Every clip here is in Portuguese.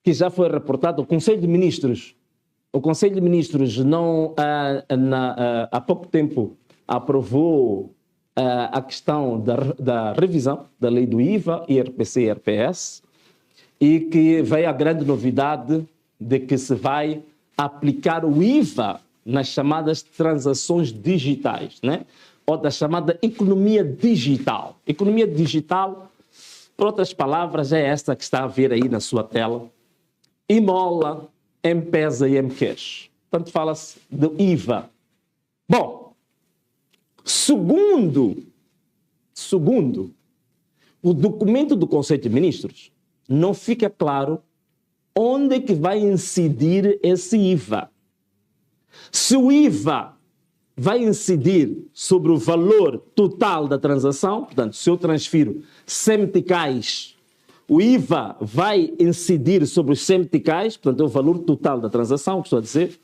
que já foi reportado, o Conselho de Ministros não, há pouco tempo aprovou a questão da revisão da lei do IVA, IRPC e IRPS, e que veio a grande novidade de que se vai aplicar o IVA nas chamadas transações digitais, né? Ou da chamada economia digital. Economia digital, por outras palavras, é esta que está a ver aí na sua tela. Imola, M-Pesa e M-Cash. Portanto, fala-se do IVA. Bom, segundo o documento do Conselho de Ministros, não fica claro onde é que vai incidir esse IVA. Se o IVA vai incidir sobre o valor total da transação, portanto, se eu transfiro 100 meticais, o IVA vai incidir sobre os 100 meticais, portanto, é o valor total da transação, que estou a dizer,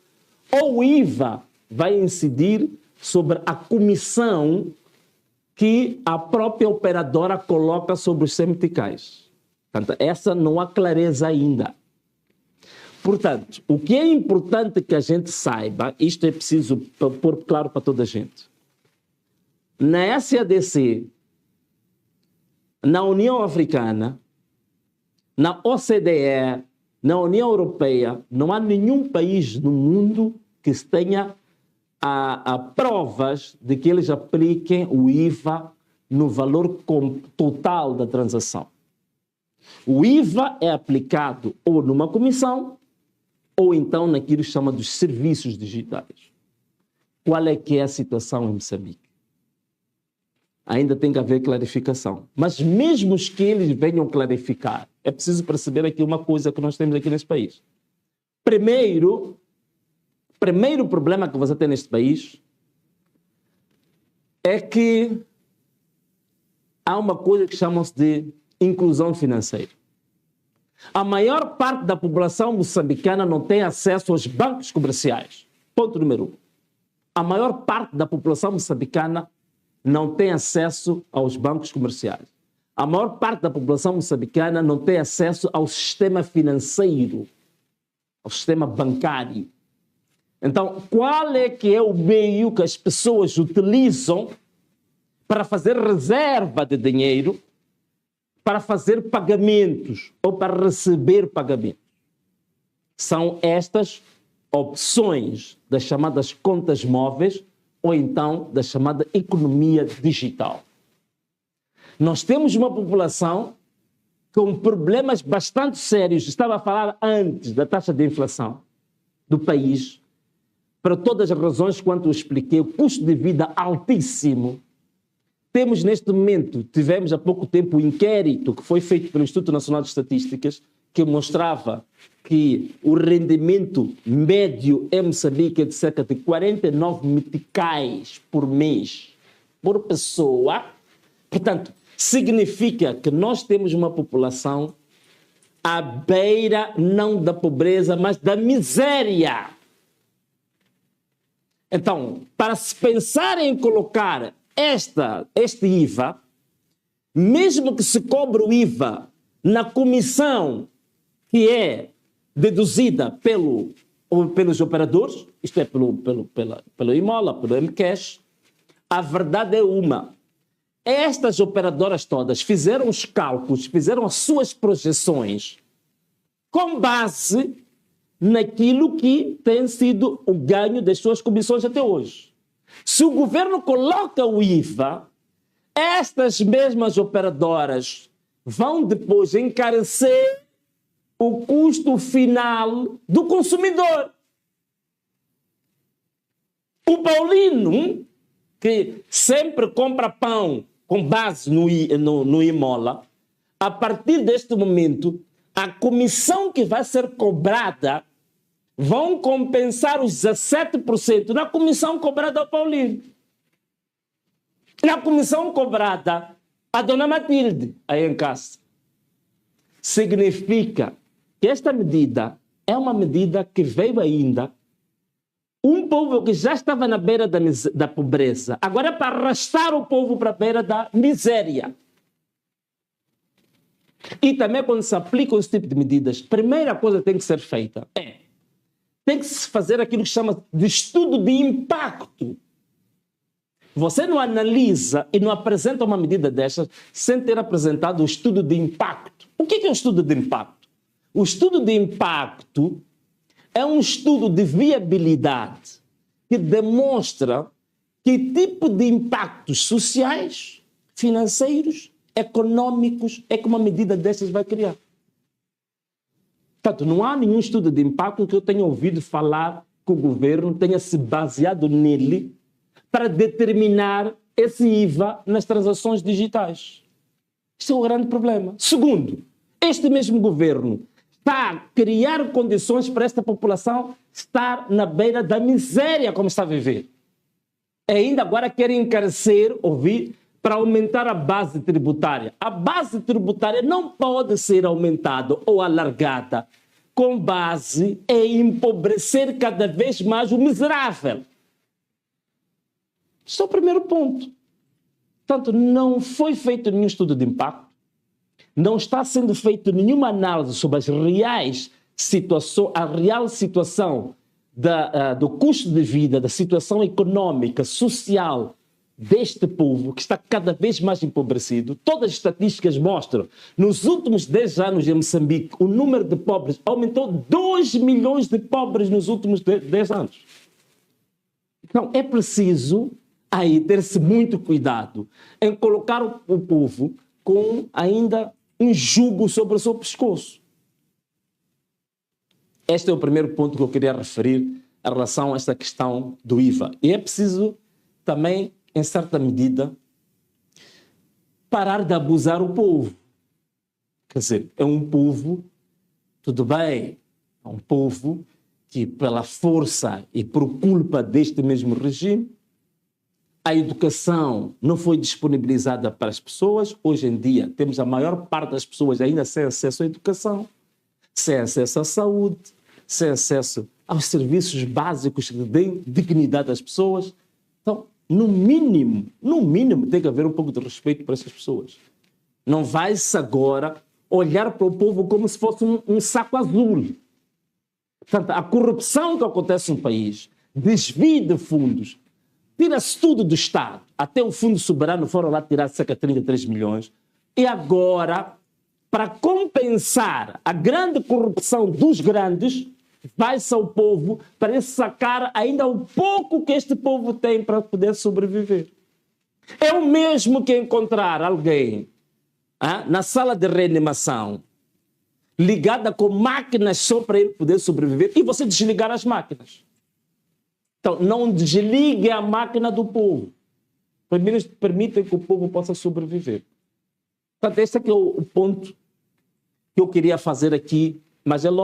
ou o IVA vai incidir sobre a comissão que a própria operadora coloca sobre os 100 meticais. Portanto, essa não há clareza ainda. Portanto, o que é importante que a gente saiba, isto é preciso pôr claro para toda a gente. Na SADC, na União Africana, na OCDE, na União Europeia, não há nenhum país no mundo que tenha provas de que eles apliquem o IVA no valor total da transação. O IVA é aplicado ou numa comissão ou então naquilo que chama dos serviços digitais. Qual é que é a situação em Moçambique? Ainda tem que haver clarificação. Mas mesmo que eles venham clarificar, é preciso perceber aqui uma coisa que nós temos aqui neste país. Primeiro problema que você tem neste país é que há uma coisa que chamam-se de inclusão financeira. A maior parte da população moçambicana não tem acesso aos bancos comerciais. Ponto número 1. A maior parte da população moçambicana não tem acesso aos bancos comerciais. A maior parte da população moçambicana não tem acesso ao sistema financeiro, ao sistema bancário. Então, qual é que é o meio que as pessoas utilizam para fazer reserva de dinheiro, para fazer pagamentos ou para receber pagamentos? São estas opções das chamadas contas móveis ou então da chamada economia digital. Nós temos uma população com problemas bastante sérios. Estava a falar antes da taxa de inflação do país, para todas as razões quanto eu expliquei, o custo de vida altíssimo. Temos neste momento, tivemos há pouco tempo um inquérito que foi feito pelo Instituto Nacional de Estatísticas que mostrava que o rendimento médio em Moçambique é de cerca de 49 meticais por mês, por pessoa. Portanto, significa que nós temos uma população à beira não da pobreza, mas da miséria. Então, para se pensar em colocar este IVA, mesmo que se cobre o IVA na comissão que é deduzida pelos operadores, isto é, pelo Imola, pelo M-Cash, a verdade é uma. Estas operadoras todas fizeram os cálculos, fizeram as suas projeções com base naquilo que tem sido o ganho das suas comissões até hoje. Se o governo coloca o IVA, estas mesmas operadoras vão depois encarecer o custo final do consumidor. O paulino, que sempre compra pão com base no Imola, a partir deste momento, a comissão que vai ser cobrada vão compensar os 17% na comissão cobrada ao paulino. Na comissão cobrada à dona Matilde, aí em casa. Significa que esta medida é uma medida que veio ainda um povo que já estava na beira da pobreza, agora é para arrastar o povo para a beira da miséria. E também quando se aplicam esse tipo de medidas, a primeira coisa que tem que ser feita tem que se fazer aquilo que se chama de estudo de impacto. Você não analisa e não apresenta uma medida destas sem ter apresentado o estudo de impacto. O que é o estudo de impacto? O estudo de impacto é um estudo de viabilidade que demonstra que tipo de impactos sociais, financeiros, econômicos é que uma medida destas vai criar. Portanto, não há nenhum estudo de impacto que eu tenha ouvido falar que o governo tenha se baseado nele para determinar esse IVA nas transações digitais. Isso é o grande problema. Segundo, este mesmo governo está a criar condições para esta população estar na beira da miséria como está a viver. Ainda agora querem encarecer, para aumentar a base tributária. A base tributária não pode ser aumentada ou alargada com base em empobrecer cada vez mais o miserável. Esse é o primeiro ponto. Portanto, não foi feito nenhum estudo de impacto, não está sendo feita nenhuma análise sobre as reais situações, a real situação do custo de vida, da situação econômica, social deste povo que está cada vez mais empobrecido. Todas as estatísticas mostram, nos últimos 10 anos em Moçambique, o número de pobres aumentou 2 milhões de pobres nos últimos 10 anos. Então, é preciso aí ter-se muito cuidado em colocar o povo com ainda um jugo sobre o seu pescoço. Este é o primeiro ponto que eu queria referir em relação a esta questão do IVA. E é preciso também, em certa medida, parar de abusar o povo. Quer dizer, é um povo, tudo bem, é um povo que, pela força e por culpa deste mesmo regime, a educação não foi disponibilizada para as pessoas. Hoje em dia, temos a maior parte das pessoas ainda sem acesso à educação, sem acesso à saúde, sem acesso aos serviços básicos que dêem dignidade às pessoas. Então, no mínimo, tem que haver um pouco de respeito para essas pessoas. Não vai-se agora olhar para o povo como se fosse um saco azul. Portanto, a corrupção que acontece no país, desvio de fundos, tira-se tudo do Estado. Até o Fundo Soberano foram lá tirar cerca de 33 milhões. E agora, para compensar a grande corrupção dos grandes, vai-se ao povo para sacar ainda o pouco que este povo tem para poder sobreviver. É o mesmo que encontrar alguém na sala de reanimação ligada com máquinas só para ele poder sobreviver e você desligar as máquinas. Então, não desligue a máquina do povo. Primeiro, permitam que o povo possa sobreviver. Portanto, esse é o ponto que eu queria fazer aqui, mas é